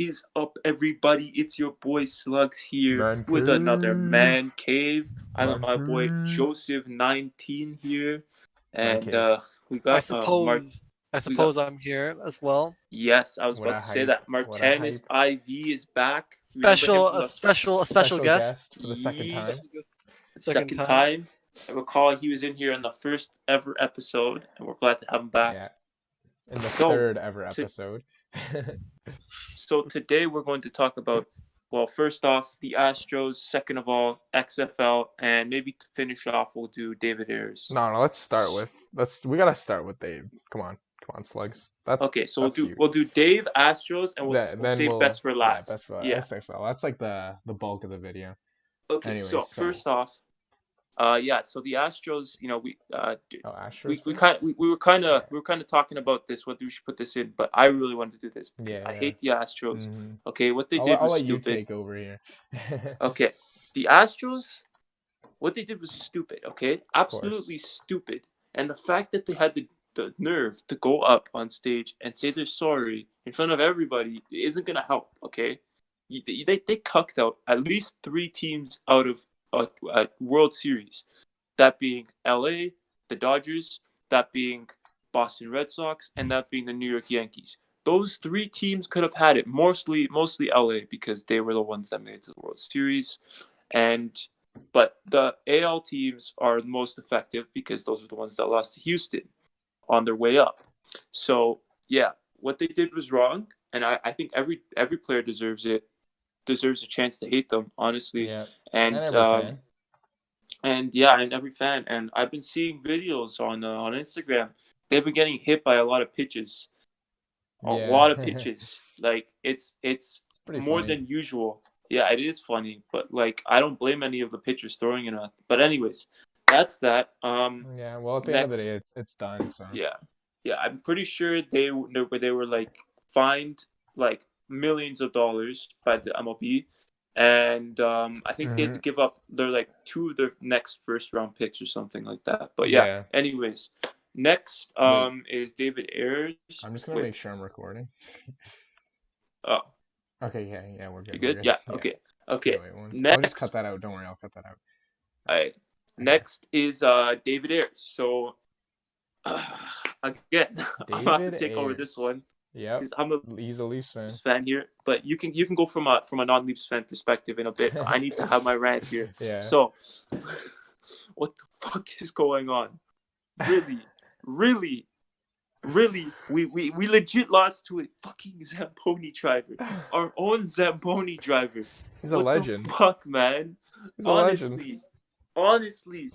is up, everybody? It's your boy Sluggz here with another Mancave. Mancave. I'm with my boy Mancave. Joseph19 here, and Mancave. we I got Mart. We got suppose I'm here as well. yes. I was What about a to say hype. that What a hype. MartanisIV is back. Remember him Special, from a the special, a special Special guest. guest for the second Ye- time. Second second time. I recall he was in here in the first ever episode, and we're glad to have him back. Yeah. In the So, third ever episode. So today we're going to talk about, well, first off, the Astros, second of all, XFL, and maybe to finish off, we'll do David Ayers. No, let's start with we gotta start with Dave. Come on, Slugs. Okay, so that's we'll do Dave, Astros, and we'll then save best for last. Yeah, best for Yeah. SFL. That's like the bulk of the video. Okay, Anyways, so first off, so the Astros, Astros. we were kind of talking about this, whether we should put this in, but I really wanted to do this because I hate the Astros. Mhm. Okay, what they did was I'll let stupid. you take over here. Okay, the Astros, what they did was stupid. Okay, absolutely stupid. And the fact that they had the nerve to go up on stage and say they're sorry in front of everybody isn't gonna help. Okay, they cucked out at least 3 teams out of a World Series, that being LA, the Dodgers, that being Boston Red Sox, and that being the New York Yankees. Those 3 teams could have had it, mostly LA, because they were the ones that made it to the World Series. But the AL teams are the most effective because those are the ones that lost to Houston on their way up. So yeah, what they did was wrong, and I think every player deserves a chance to hate them, honestly. Yeah. And every fan. And I've been seeing videos on Instagram. They've been getting hit by a lot of pitches. A lot of pitches. Like it's more than usual. Yeah, it is funny, but like I don't blame any of the pitchers throwing it on. But anyways, that's that. Yeah, well, at the end of the day, it's done. So yeah, I'm pretty sure they were like fined like millions of dollars by the MLB, and I think they had to give up their like 2 of their next first round picks or something like that. But yeah. Anyways, next is David Ayers. I'm just gonna make sure I'm recording. Oh. Okay, yeah, we're good. You good? Yeah. Okay. Next, I'll just cut that out. Don't worry, I'll cut that out. All right. Next is David Ayers. So again, I'm gonna have to take over this one. Yeah. He's a Leafs fan here, but you can go from a non-Leafs fan perspective in a bit. But I need to have my rant here. Yeah. So, what the fuck is going on? Really, we legit lost to a fucking Zamboni driver. Our own Zamboni driver. He's a legend. What the fuck, man? He's a legend. Honestly.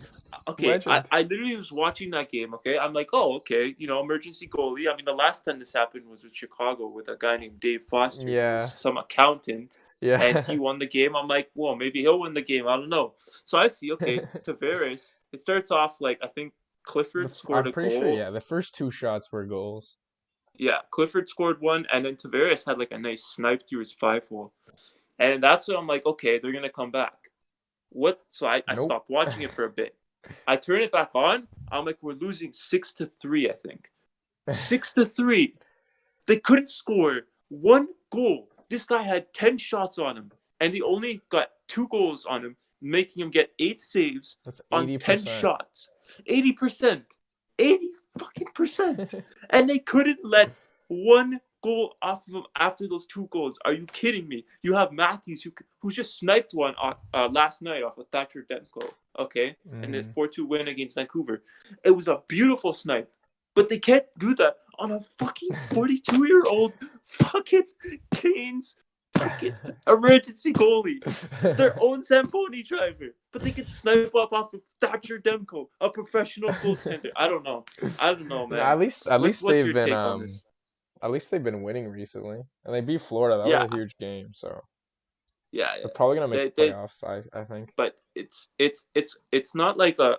Okay, Legend. I literally was watching that game, okay? I'm like, oh, okay, emergency goalie. I mean, the last time this happened was with Chicago with a guy named Dave Foster. Yeah. Some accountant. Yeah. And he won the game. I'm like, well, maybe he'll win the game. I don't know. So I see, okay, Tavares. It starts off like, I think Clifford scored a goal. I'm pretty sure, the first 2 shots were goals. Yeah, Clifford scored one, and then Tavares had like a nice snipe through his 5-hole. And that's when I'm like, okay, they're going to come back. What? So I stopped watching it for a bit. I turn it back on. I'm like, we're losing 6-3, I think. 6-3. They couldn't score 1 goal. This guy had 10 shots on him, and they only got 2 goals on him, making him get 8 saves on 10 shots. 80%. 80% And they couldn't let 1 goal off of him after those 2 goals. Are you kidding me? You have Matthews who just sniped one last night off of Thatcher Demko, okay? And then 4-2 win against Vancouver. It was a beautiful snipe, but they can't do that on a fucking 42-year-old fucking Canes fucking emergency goalie, their own Zamboni driver, but they can snipe up off of Thatcher Demko, a professional goaltender. I don't know, man. At least what's they've your been take on this? At least they've been winning recently, and they beat Florida. That was a huge game, so yeah. They're probably gonna make the playoffs. I think. But it's not like a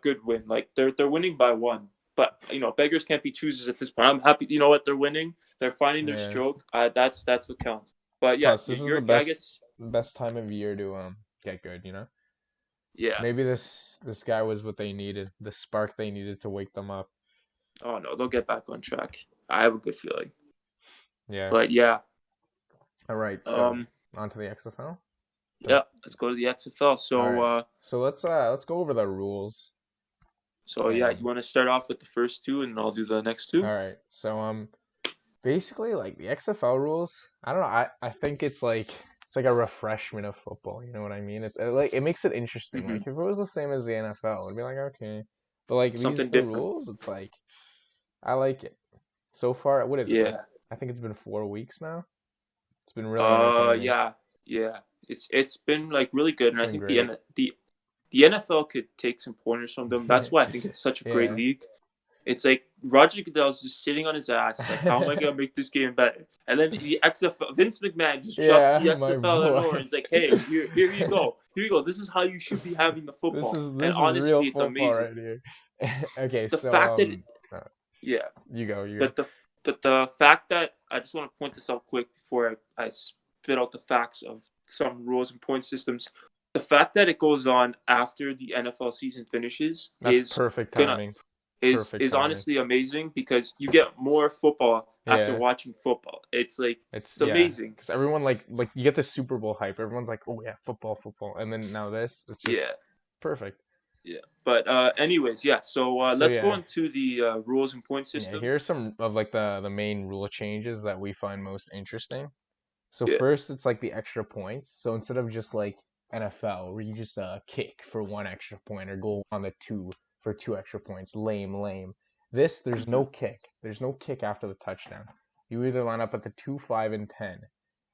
good win. Like they're winning by 1. But beggars can't be choosers at this point. I'm happy. You know what? They're winning. They're finding their stroke. That's what counts. But yeah, this is the best time of year to get good. Yeah. Maybe this guy was what they needed, the spark they needed to wake them up. Oh no, they'll get back on track. I have a good feeling. Yeah. But yeah. All right, so Um, on to the XFL. yeah, let's go to the XFL. So, All right. So let's go over the rules. yeah, you want to start off with the first two, and I'll do the next two. All right. So basically like the XFL rules, I don't know. I think it's like a refreshment of football. You know what I mean? It makes it interesting. Mhm. Like if it was the same as the NFL, it'd be like okay, but like these Something new different. rules, it's like I like it. So far, what is it? Like Yeah. I think it's been 4 weeks now. It's been really entertaining. Yeah. It's been like really good, It's and I been think great. the NFL could take some pointers from them. That's why I think it's such a great Yeah. league. It's like Roger Goodell's just sitting on his ass, like, how am I gonna make this game better? And then the XFL, Vince McMahon just drops the Yeah, my XFL out of boy. nowhere and he's like, hey, here you go. Here you go. This is how you should be having the This football. is And this is real honestly, it's football amazing. right here. Okay, The so fact that uh, yeah. you go. But the fact that I just want to point this out quick before I spit out the facts of some rules and point systems. The fact that it goes on after the NFL season finishes That's perfect timing. is honestly amazing because you get more football after Yeah. watching football. It's like It's amazing. because everyone like you get the Super Bowl hype. Everyone's like, oh yeah, football, and then now this, it's just perfect. Yeah. But anyways, yeah. So let's go into the rules and point system. Yeah, here's some of like the main rule changes that we find most interesting. So Yeah. first, it's like the extra points. So instead of just like NFL, where you just kick for 1 extra point or go on the 2 for 2 extra points, lame. There's no kick. There's no kick after the touchdown. You either line up at the 2, 5, and 10,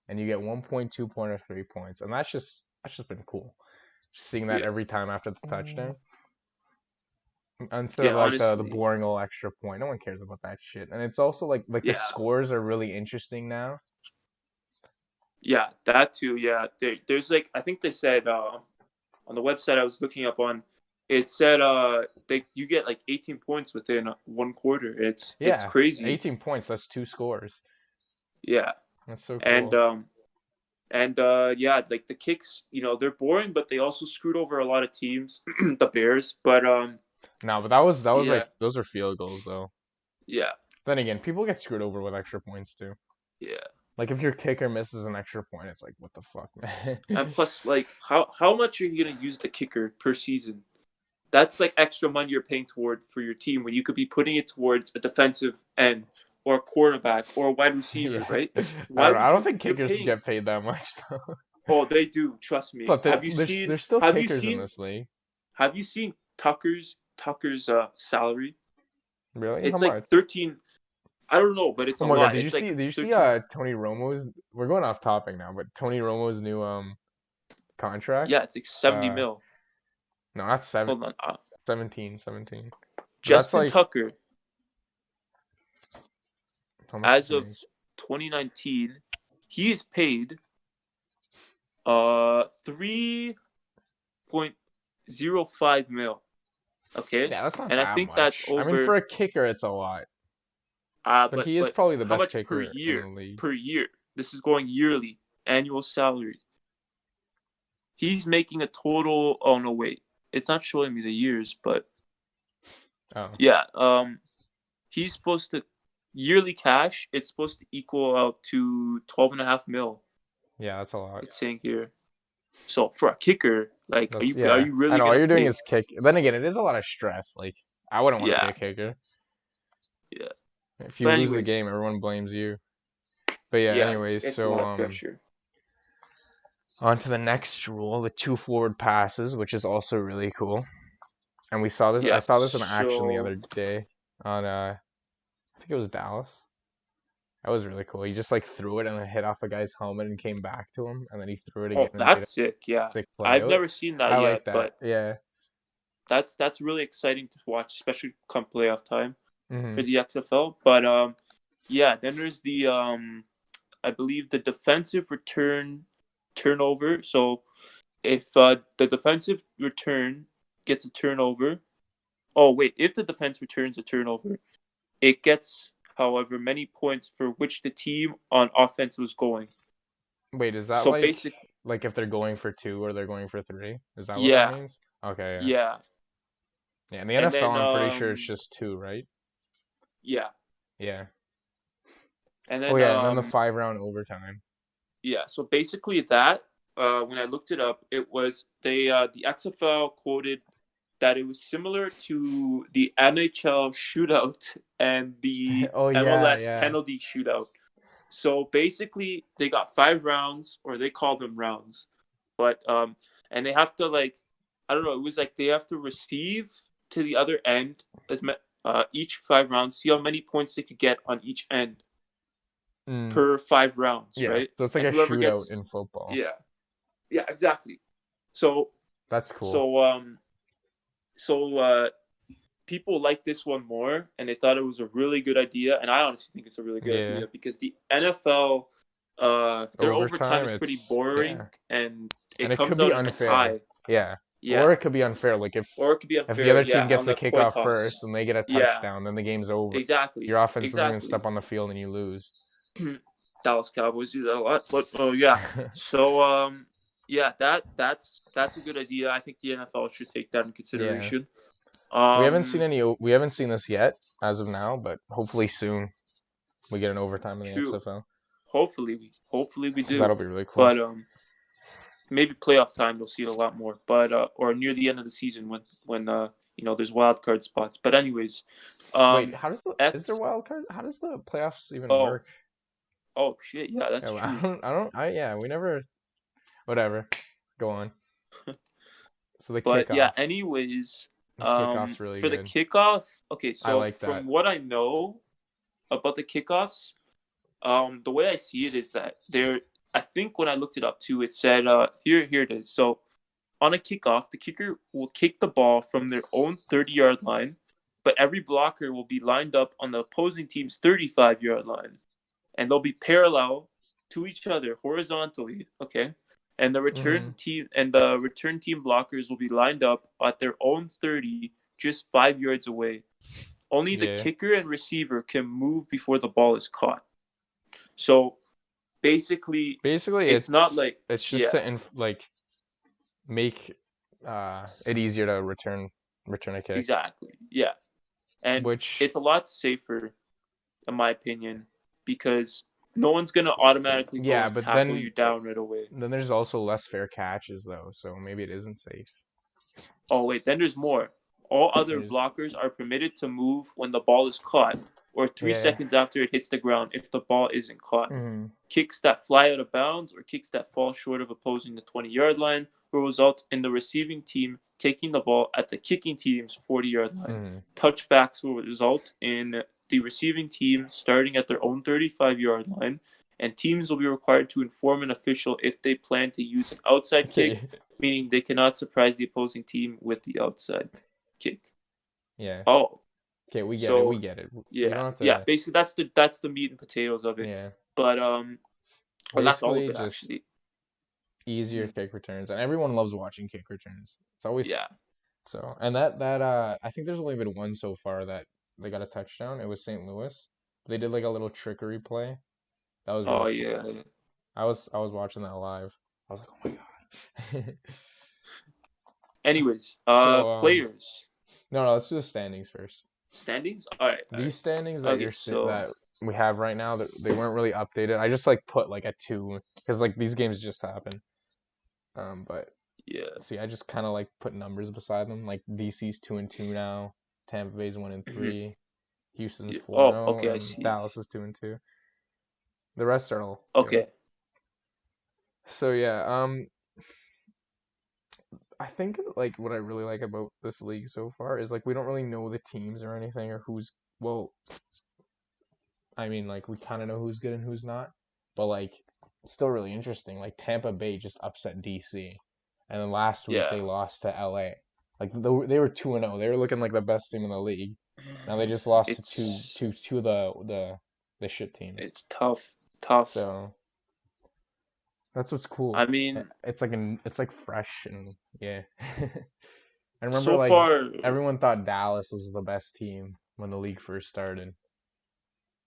and you get 1 point, 2 point, or 3 points, and that's just been cool. Just seeing that every time after the touchdown. Instead of like the honestly. boring old extra point. No one cares about that shit. And it's also like the scores are really interesting now. Yeah, that too. Yeah, there's like I think they said on the website I was looking up on, it said you get like 18 points within 1 quarter. It's crazy. 18 points. That's 2 scores. Yeah, that's so cool. And yeah, like the kicks, they're boring, but they also screwed over a lot of teams, the Bears. But no, but that was like those are field goals though. Yeah. Then again, people get screwed over with extra points too. Yeah. Like if your kicker misses an extra point, it's like what the fuck, man. And plus, like how much are you gonna use the kicker per season? That's like extra money you're paying toward for your team when you could be putting it towards a defensive end or a quarterback or a wide receiver, right? I don't think kickers get paid that much though. Oh, they do. Trust me. But there's still kickers in this league. Have you seen Tucker's salary? Really? It's like 13. I don't know, but it's a lot. God, did you see Tony Romo's? We're going off topic now, but Tony Romo's new contract? Yeah, it's like 70 mil. No, not 7. Hold on. 17. Justin Tucker, as of 2019, he is paid 3.05 mil. Okay. Yeah, that's not and that I think much. that's over. I mean, for a kicker, it's a lot. But he is probably the best kicker in the league. Per year. This is going yearly, annual salary. He's making a total. Oh no, wait, it's not showing me the years, but yeah, he's supposed to yearly cash. It's supposed to equal out to 12.5 mil. Yeah, that's a lot. It's saying here. So for a kicker, like, are you really? I know all you're doing is kick. Then again, it is a lot of stress. Like, I wouldn't want to be a kicker. Yeah. If you lose the game, everyone blames you. But yeah, anyways, it's so a lot of pressure. On to the next rule, the 2 forward passes, which is also really cool. And we saw this. I saw this in action the other day on I think it was Dallas. That was really cool. He just like threw it and then hit off the guy's helmet and came back to him, and then he threw it again. Oh, that's sick! Yeah, I've never seen that yet, like that. But yeah, that's really exciting to watch, especially come playoff time for the XFL. But yeah, then there's the I believe the defensive return turnover. So if the defensive return gets a turnover, if the defense returns a turnover, it gets however many points for which the team on offense was going. Wait, is that like if they're going for 2 or they're going for 3? Is that what that means? Okay. Yeah. Yeah, in the NFL, I'm pretty sure it's just 2, right? Yeah. Yeah. And then and then the 5-round overtime. Yeah, so basically that when I looked it up, it was the XFL quoted that it was similar to the NHL shootout and the Oh yeah, MLS yeah. penalty shootout. So basically, they got 5 rounds, or they call them rounds, but and they have to I don't know. It was like they have to receive to the other end each 5 rounds, see how many points they could get on each end Mm, per 5 rounds, yeah. right? So it's like And a whoever shootout gets, in football. yeah, yeah, exactly. So That's cool. so people like this one more, and they thought it was a really good idea. And I honestly think it's a really good Yeah. idea because the NFL, their overtime is pretty it's boring, yeah. and And it it could comes be out in a unfair. tie. Yeah. Yeah, Or it could be unfair. Like or it could be if the unfair. other Yeah, team gets on the the coin kickoff toss. first and they get a Yeah, touchdown, then the game's over. exactly, Your offense doesn't even exactly. step on the field and you lose. Dallas Cowboys do that a lot, but yeah. So yeah, that's a good idea. I think the NFL should take that in Yeah. consideration. We haven't seen this yet as of now, but hopefully soon we get an overtime in the True. XFL. Hopefully we Because do. that'll be really cool. But maybe playoff time you'll see it a lot more. But or near the end of the season when there's wild card spots. But anyways, Wait, how does is there wild card? How does the playoffs even work? Oh shit, yeah, that's Yeah, true. yeah, we never. Whatever. Go on. So the But kickoff. yeah, anyways, The kickoff's really for the good. kickoff, okay, I so like from that. what I know about the kickoffs, the way I see it is that I think when I looked it up too, it said here it is. So on a kickoff, the kicker will kick the ball from their own 30-yard line, but every blocker will be lined up on the opposing team's 35-yard line, and they'll be parallel to each other horizontally. Okay, and the return team blockers will be lined up at their own 30, just 5 yards away. Only the kicker and receiver can move before the ball is caught. So basically it's not like it's just to make it easier to return a kick. Exactly. Yeah. And it's a lot safer, in my opinion, because no one's gonna automatically go and tackle you down right away. Then there's also less fair catches though, so maybe it isn't safe. Oh wait, then there's more. All other blockers are permitted to move when the ball is caught, or 3 seconds after it hits the ground if the ball isn't caught. Mm-hmm. Kicks that fly out of bounds or kicks that fall short of opposing the 20-yard line will result in the receiving team taking the ball at the kicking team's 40-yard line. Mm-hmm. Touchbacks will result in the receiving team starting at their own 35-yard line, and teams will be required to inform an official if they plan to use an outside kick, meaning they cannot surprise the opposing team with the outside kick. Yeah. Oh. Okay, we get it. Yeah. Basically, that's the meat and potatoes of it. Yeah. But that's all of it just actually. Easier kick returns, and everyone loves watching kick returns. It's always So, and that I think there's only been one so far that they got a touchdown. It was St. Louis. They did like a little trickery play. That was really cool. Yeah. I was watching that live. I was like, oh my god. Anyways, players. No, let's do the standings first. Standings? All right. These standings that that we have right now, that they weren't really updated. I just put a 2 because these games just happened. But yeah. See, I just kind of put numbers beside them. DC's 2-2 now. Tampa Bay's 1-3. Mm-hmm. Houston's 4-0. Oh, okay, I and see. Dallas is 2-2. The rest are all okay. So yeah, I think what I really like about this league so far is we don't really know the teams or anything or who's I mean we kind of know who's good and who's not, but it's still really interesting. Tampa Bay just upset DC, and then last week they lost to LA. They were 2-0. They were looking like the best team in the league. Now they just lost to two of the shit teams. It's tough. So that's what's cool. I mean, it's fresh and yeah. I remember so far everyone thought Dallas was the best team when the league first started.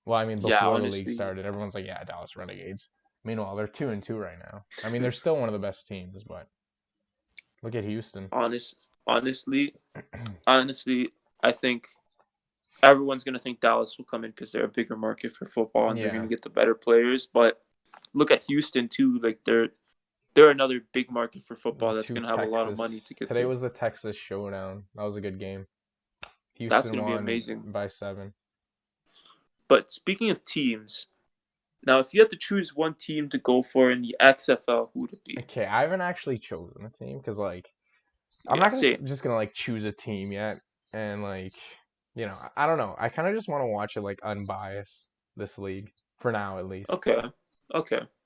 Well, I mean before the league started, everyone's like, yeah, Dallas Renegades. Meanwhile, they're 2-2 right now. I mean, they're still one of the best teams, but look at Houston. Honestly, I think everyone's gonna think Dallas will come in because they're a bigger market for football and they're gonna get the better players. But look at Houston too. Like they're another big market for football that's Two going to have a lot of money Texas. to get Today there. was the Texas showdown. That was a good game. That's Houston going to be won amazing. by 7. But speaking of teams, now if you had to choose one team to go for in the XFL, who would it be? Okay, I haven't actually chosen a team because like I'm Yeah, not same. just gonna like choose a team yet, and like I don't know. I kind of just want to watch it like unbiased this league for now at least. Okay.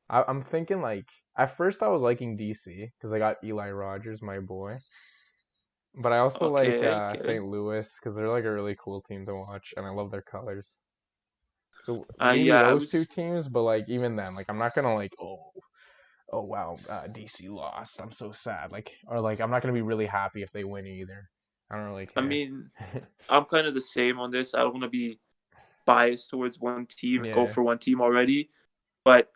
I'm thinking like at first I was liking DC because I got Eli Rogers, my boy, but I also like Okay. St. Louis because they're like a really cool team to watch, and I love their colors. So maybe Yeah, I those two was. teams, but like even then, like I'm not gonna like oh wow, DC lost. I'm so sad. Like or like I'm not gonna be really happy if they win either. I don't really I care. mean, I'm kind of the same on this. I don't want to be biased towards one team and go Yeah. for one team already. But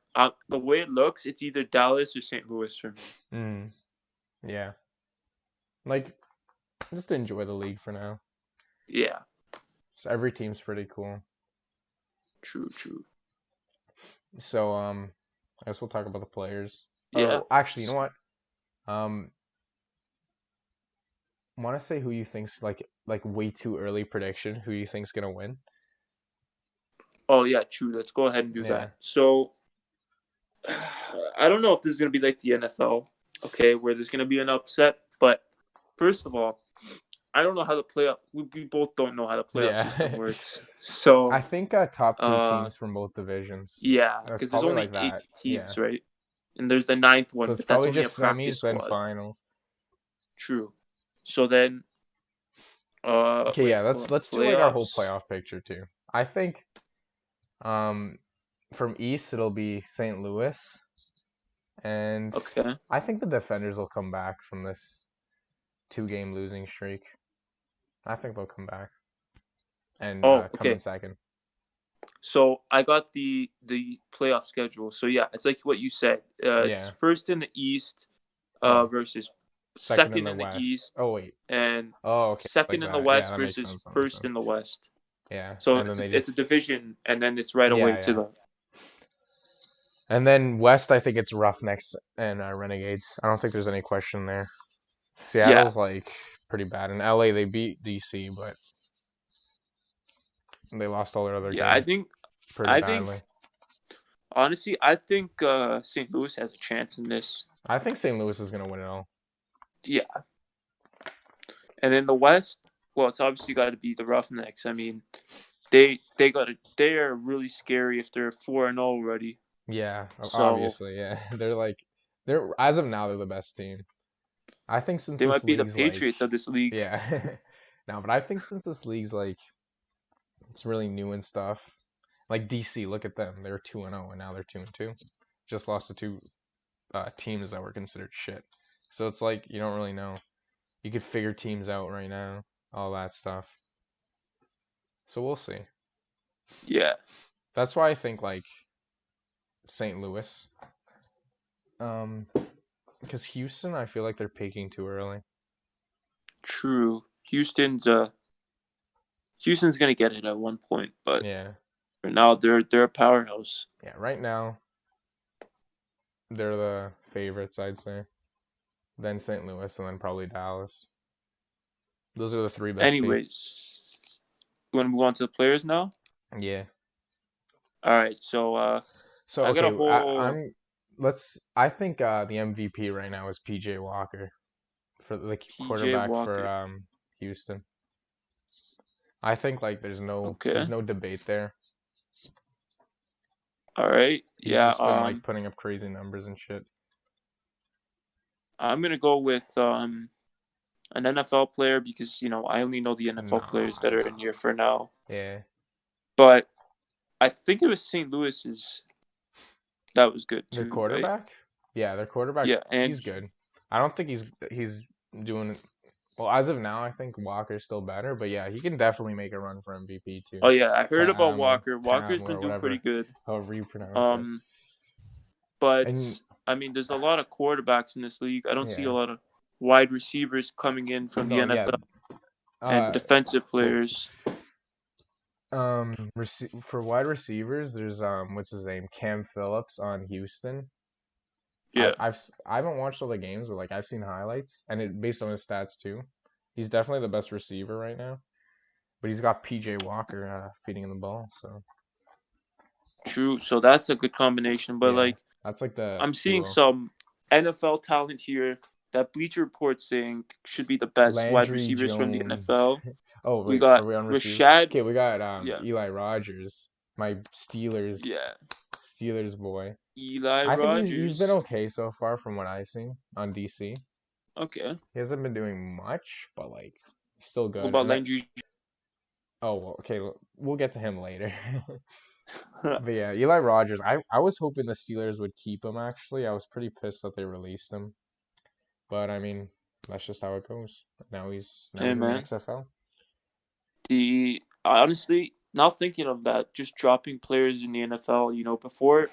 the way it looks, it's either Dallas or St. Louis for me. Yeah. Like just enjoy the league for now. Yeah. So every team's pretty cool. True. So I guess we'll talk about the players. Yeah. Oh, actually, you know what? Want to say who you think's like way too early prediction? Who you think's gonna win? Oh yeah, true. Let's go ahead and do Yeah. that. So I don't know if this is gonna be like the NFL, okay, where there's gonna be an upset. But first of all, I don't know how the playoff. We both don't know how the playoff Yeah. system works. So I think top 3 teams from both divisions. yeah, That's because there's probably only like 8 that. teams, Yeah. right? And there's the 9th So one, it's but that's probably only a just practice semis, then squad. finals. True. So then, Okay, yeah, let's do like our whole playoffs. playoff picture too. I think, from East it'll be St. Louis, and Okay. I think the Defenders will come back from this 2-game losing streak. I think they'll come back and come Okay. in second. So I got the playoff schedule. So yeah, it's like what you said. It's first in the East, versus second in the West. East. Oh wait. And okay. second Like in the that. West that makes versus sense. first in the West. Yeah. So and then it's a division, and then it's right away to the. And then West, I think it's Roughnecks and Renegades. I don't think there's any question there. Seattle's like pretty bad. In LA, they beat DC, but they lost all their other games. I think pretty badly. Honestly, I think St. Louis has a chance in this. I think St. Louis is gonna win it all. Yeah. And in the West, well, it's obviously got to be the Roughnecks. I mean, they are really scary if they're 4-0 already. Yeah, obviously, yeah. They're as of now they're the best team. I think since they this might be the league's Patriots of this league. Yeah. No, but I think since this league's like it's really new and stuff. Like DC, look at them. They were 2-0 and now they're 2-2. Just lost to 2 teams that were considered shit. So it's like you don't really know. You could figure teams out right now, all that stuff. So we'll see. Yeah. That's why I think like St. Louis. Because Houston, I feel like they're peaking too early. True. Houston's gonna get it at one point, but for now they're a powerhouse. Yeah, right now they're the favorites, I'd say. Then St. Louis, and then probably Dallas. Those are the 3 best. Anyways, you want to move on to the players now? Yeah. All right. So I got a whole. I think the MVP right now is PJ Walker for the quarterback for Houston. I think like there's no debate there. All right. He's just been like putting up crazy numbers and shit. I'm gonna go with an NFL player because I only know the NFL players that are in here for now. Yeah. But I think it was St. Louis's. That was good too. Their quarterback? Right? Yeah, their quarterback. Yeah, and he's good. I don't think he's doing. Well, as of now, I think Walker's still better, but yeah, he can definitely make a run for MVP too. Oh yeah, I heard about Walker. Walker's been doing pretty good. However you pronounce it. But I mean, there's a lot of quarterbacks in this league. I don't see a lot of wide receivers coming in from the NFL and defensive players. For wide receivers, there's what's his name, Cam Phillips on Houston. Yeah. I haven't watched all the games, but like I've seen highlights, and it based on his stats too. He's definitely the best receiver right now, but he's got PJ Walker feeding him the ball, so True. So that's a good combination. But yeah, like, that's like the I'm seeing duo. some NFL talent here that Bleacher Report's saying should be the best wide Landry receivers from the Jones. NFL. Oh We wait, are got we on receiver? Rashad. Okay, we got Yeah. Eli Rogers, my Steelers boy. Eli I think he's been Rogers. okay so far from what I've seen on DC. Okay. He hasn't been doing much, but like he's still What good. about And Landry? oh well, okay, we'll get to him later. But yeah, Eli Rogers. I was hoping the Steelers would keep him. Actually, I was pretty pissed that they released him. But I mean, that's just how it goes. Now he's Hey, in the man. XFL. Honestly, now thinking of that, just dropping players in the NFL. Before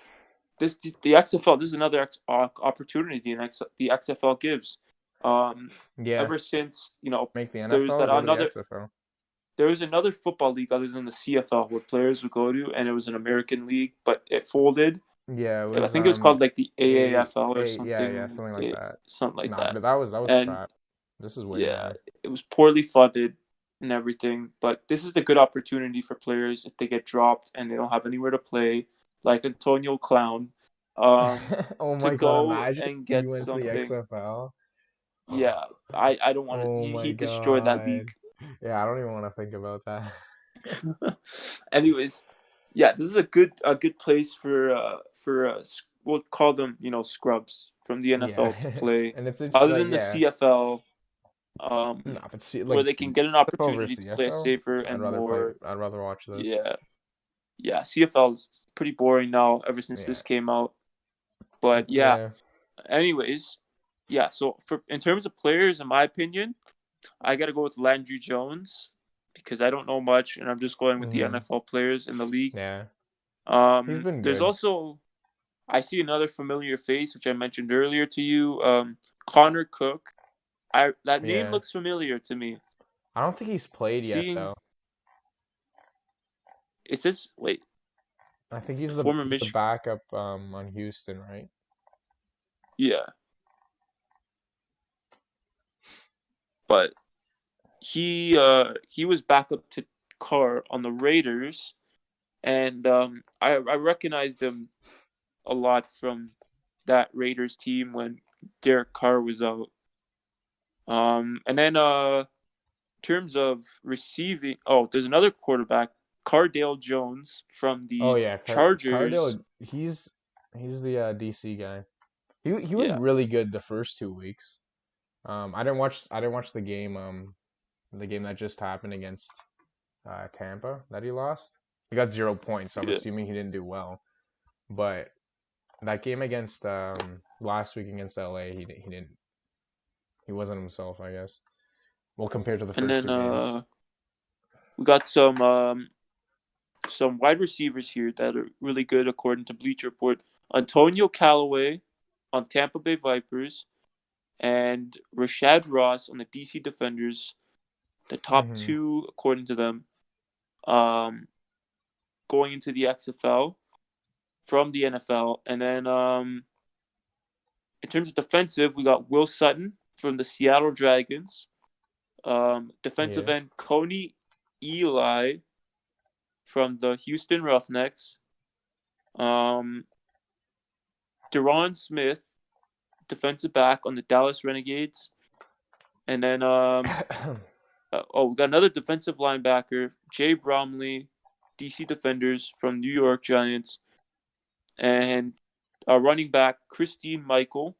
the XFL. This is another opportunity the XFL gives. Yeah, Ever since make the there was NFL or that go to the another. XFL. There was another football league other than the CFL where players would go to, and it was an American league, but it folded. Yeah, it I was think it was called like the AAFL or something. yeah, something like that. Something like Nah, that. but that was And crap. This is way yeah, better. it was poorly funded and everything. But this is a good opportunity for players if they get dropped and they don't have anywhere to play, like Antonio Clown, Oh to my God! go Imagine and if he get went to the something. XFL. Yeah, I don't want to. Oh my He destroyed that God! league. Yeah, I don't even want to think about that. Anyways, yeah, this is a good place for we'll call them scrubs from the Yeah, NFL to play. and it's Other like than the yeah, CFL, no, but see, where like they can get an over opportunity to play a CFL, safer and more. I'd rather watch this. Yeah, CFL is pretty boring now ever since Yeah, this came out. But yeah, anyways, yeah. So in terms of players, in my opinion, I got to go with Landry Jones because I don't know much, and I'm just going with the NFL players in the league. Yeah, he's been There's good. also, I see another familiar face, which I mentioned earlier to you, Connor Cook. That name looks familiar to me. I don't think he's played yet though. Is this wait? I think he's the former Michigan backup on Houston, right? Yeah, but he was backup to Carr on the Raiders, and I recognized him a lot from that Raiders team when Derek Carr was out. And then in terms of receiving, there's another quarterback, Cardale Jones from the Chargers. Cardale, he's the DC guy. He was really good the first 2 weeks. I didn't watch the game that just happened against Tampa that he lost. He got 0 points, so I'm assuming he didn't do well. But that game against last week against LA, he wasn't himself, I guess. Well, compared to the first 2 games. We got some wide receivers here that are really good according to Bleacher Report. Antonio Callaway on Tampa Bay Vipers and Rashad Ross on the DC Defenders, the top two according to them, going into the XFL from the NFL. And then in terms of defensive, we got Will Sutton from the Seattle Dragons, defensive end Coney Eli from the Houston Roughnecks, Deron Smith, defensive back on the Dallas Renegades, and then we got another defensive linebacker, Jay Bromley, DC Defenders from New York Giants, and a running back, Christine Michael,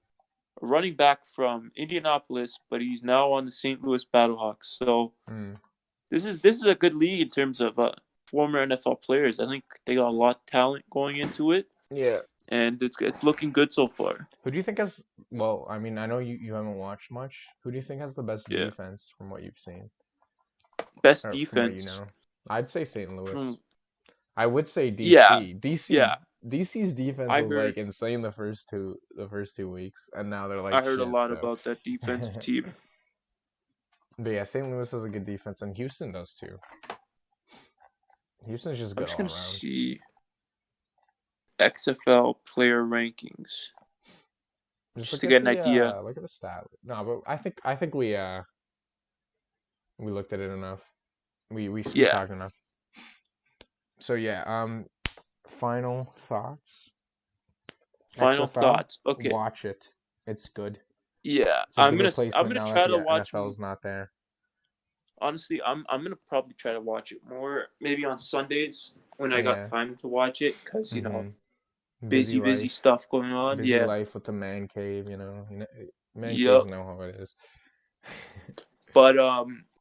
a running back from Indianapolis, but he's now on the St. Louis Battlehawks. So this is a good league in terms of former NFL players. I think they got a lot of talent going into it. Yeah. And it's looking good so far. Who do you think has, well, I mean, I know you haven't watched much. Who do you think has the best defense from what you've seen? Best or defense? From what you know? I'd say St. Louis. I would say DC. Yeah. DC's defense was like insane the first two weeks, and now they're like I heard shit, a lot about that defensive team. But yeah, St. Louis has a good defense, and Houston does too. Houston's just I'm good just all gonna around. see XFL player rankings just to get an idea. Look at the stat. No, but I think we looked at it enough. We Yeah. talked enough. So yeah, final thoughts. Final XFL, thoughts. Okay. watch it. It's good. Yeah, It's a good I'm replacement gonna now try that to the watch. NFL's not there. Honestly, I'm gonna probably try to watch it more. Maybe on Sundays when I got Yeah. time to watch it, because you know, Busy busy life. stuff going on. Busy Yeah. life with the man cave, man Yep. caves know how it is. But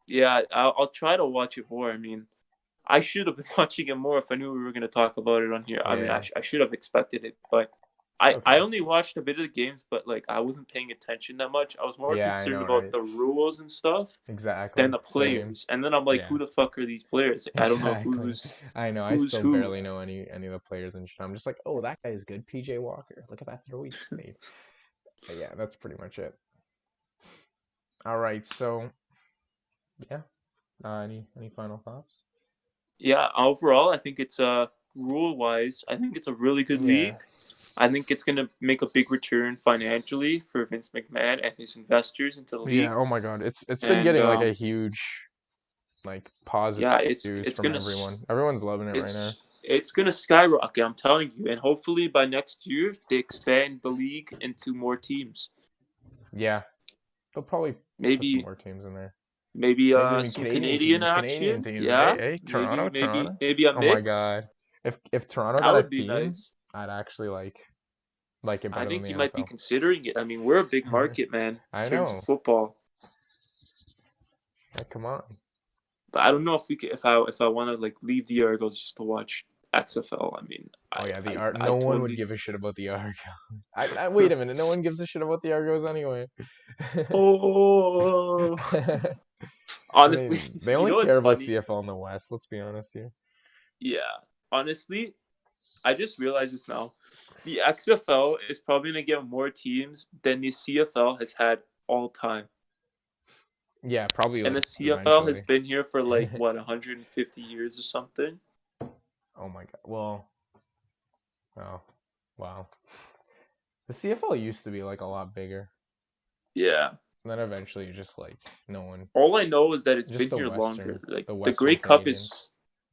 yeah, I'll try to watch it more. I mean, I should have been watching it more if I knew we were gonna talk about it on here. I mean, Yeah. I should have expected it, but Okay. I only watched a bit of the games, but like I wasn't paying attention that much. I was more Yeah, I concerned know, about right? the rules and stuff Exactly. than the Same. players. And then I'm like, Yeah. who the fuck are these players? Like, I don't know Exactly. I know. I who's still who. barely know any of the players and shit. I'm just like, oh, that guy's good. PJ Walker. Look at that throw he just made. But yeah, that's pretty much it. All right. So, yeah. Any final thoughts? Yeah, overall, I think it's rule wise, I think it's a really good league. I think it's gonna make a big return financially for Vince McMahon and his investors into the league. Yeah. Oh my God. It's been And getting like a huge, like positive yeah, news it's from gonna everyone. Everyone's loving it right now. it's gonna skyrocket. I'm telling you, and hopefully by next year they expand the league into more teams. Yeah. They'll probably put some Maybe more teams in there. maybe Maybe even some Canadian action. teams. Yeah, Hey, Toronto. maybe a Oh my mix. God. If Toronto That got a would be team, nice. I'd actually like it I better than think the you might be NFL. considering it. I mean, we're a big market, man, I in terms know. of football. Yeah, come on. But I don't know if we could, if I want to like leave the Argos just to watch XFL. I mean, Oh yeah, the I no one would totally. give a shit about the Argos. Wait a minute, no one gives a shit about the Argos anyway. Oh, honestly, They you only know what's care about funny? CFL in the West. Let's be honest here. Yeah, honestly, I just realized this now. The XFL is probably gonna get more teams than the CFL has had all time. Yeah, probably. And Like, the CFL has eventually. been here for like what 150 years or something. Oh my God. Well. Oh, wow. The CFL used to be like a lot bigger. Yeah. And then eventually, just like no one. All I know is that it's Just been the here Western, longer. Like the the Western Grey Cup Canadians. is.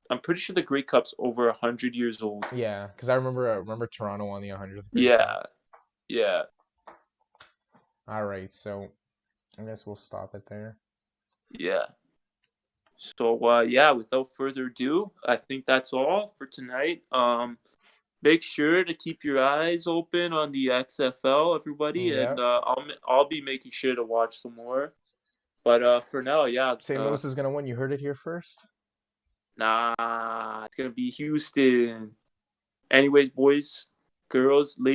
I'm pretty sure the Grey Cup's over 100 years old. Yeah, because I remember Toronto won the 100th Grey Yeah. Cup. Yeah. All right, so I guess we'll stop it there. Yeah. So yeah, without further ado, I think that's all for tonight. Make sure to keep your eyes open on the XFL, everybody, Yeah. and I'll be making sure to watch some more. But for now, yeah. St. Louis is gonna win. You heard it here first. Nah, it's gonna be Houston. Anyways, boys, girls, ladies.